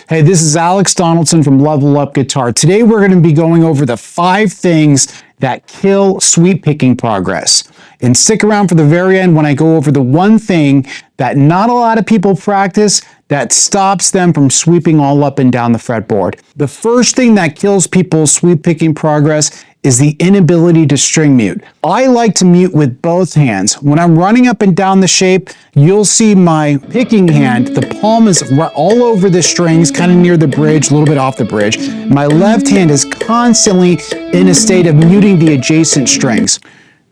Hey, this is Alex Donaldson from Level Up Guitar. Today we're going to be going over the 5 things that kill sweep picking progress. And stick around for the very end when I go over the one thing that not a lot of people practice that stops them from sweeping all up and down the fretboard. The first thing that kills people's sweep picking progress is the inability to string mute. I like to mute with both hands. When I'm running up and down the shape, you'll see my picking hand, the palm is all over the strings, kind of near the bridge, a little bit off the bridge. My left hand is constantly in a state of muting the adjacent strings.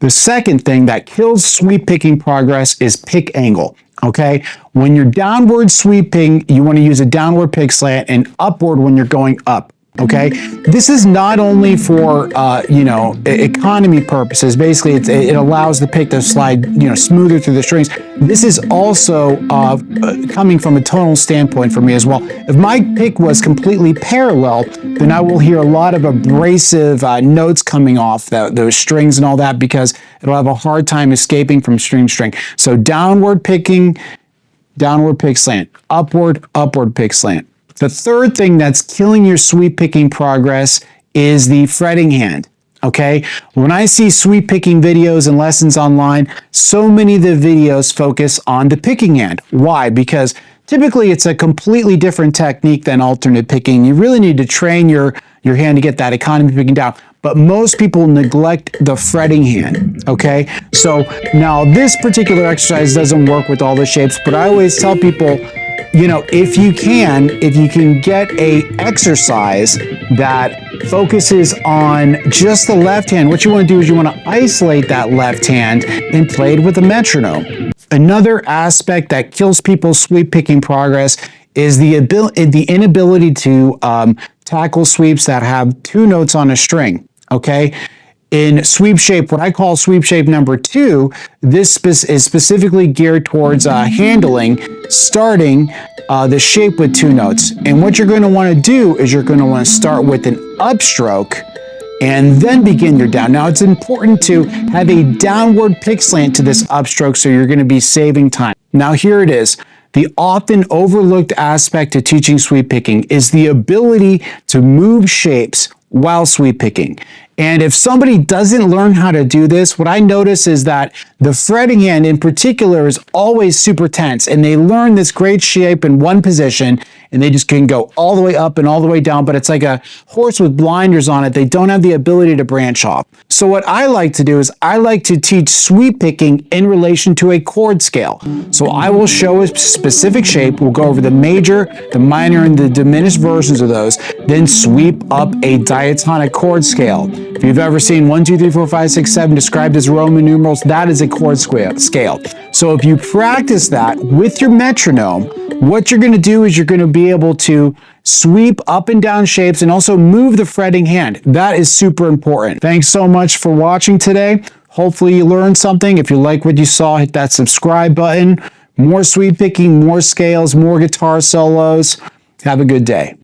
The second thing that kills sweep picking progress is pick angle. Okay, when you're downward sweeping, you want to use a downward pick slant, and upward when you're going up. Okay, this is not only for economy purposes. Basically, it allows the pick to slide smoother through the strings. This is also coming from a tonal standpoint for me as well. If my pick was completely parallel, then I will hear a lot of abrasive notes coming off those strings and all that, because it'll have a hard time escaping from string to string. So downward picking, downward pick slant, upward pick slant. The third thing that's killing your sweep picking progress is the fretting hand. Okay, when I see sweep picking videos and lessons online, so many of the videos focus on the picking hand. Why? Because typically it's a completely different technique than alternate picking. You really need to train your hand to get that economy picking down. But most people neglect the fretting hand, okay? So now this particular exercise doesn't work with all the shapes, but I always tell people, if you can get a exercise that focuses on just the left hand, what you want to do is you want to isolate that left hand and play it with a metronome. Another aspect that kills people's sweep picking progress is the inability to tackle sweeps that have 2 notes on a string, okay? In sweep shape, what I call sweep shape number 2, this is specifically geared towards handling, starting the shape with 2 notes. And what you're going to want to do is you're going to want to start with an upstroke and then begin your down. Now, it's important to have a downward pick slant to this upstroke, so you're going to be saving time. Now, here it is. The often overlooked aspect to teaching sweep picking is the ability to move shapes while sweep picking. And if somebody doesn't learn how to do this, what I notice is that the fretting hand in particular is always super tense, and they learn this great shape in one position and they just can go all the way up and all the way down, but it's like a horse with blinders on it. They don't have the ability to branch off. So what I like to do is I like to teach sweep picking in relation to a chord scale. So I will show a specific shape. We'll go over the major, the minor, and the diminished versions of those, then sweep up a diatonic chord scale. If you've ever seen 1, 2, 3, 4, 5, 6, 7 described as Roman numerals, that is a chord scale. So if you practice that with your metronome, what you're going to do is you're going to be able to sweep up and down shapes and also move the fretting hand. That is super important. Thanks so much for watching today. Hopefully you learned something. If you like what you saw, hit that subscribe button. More sweep picking, more scales, more guitar solos. Have a good day.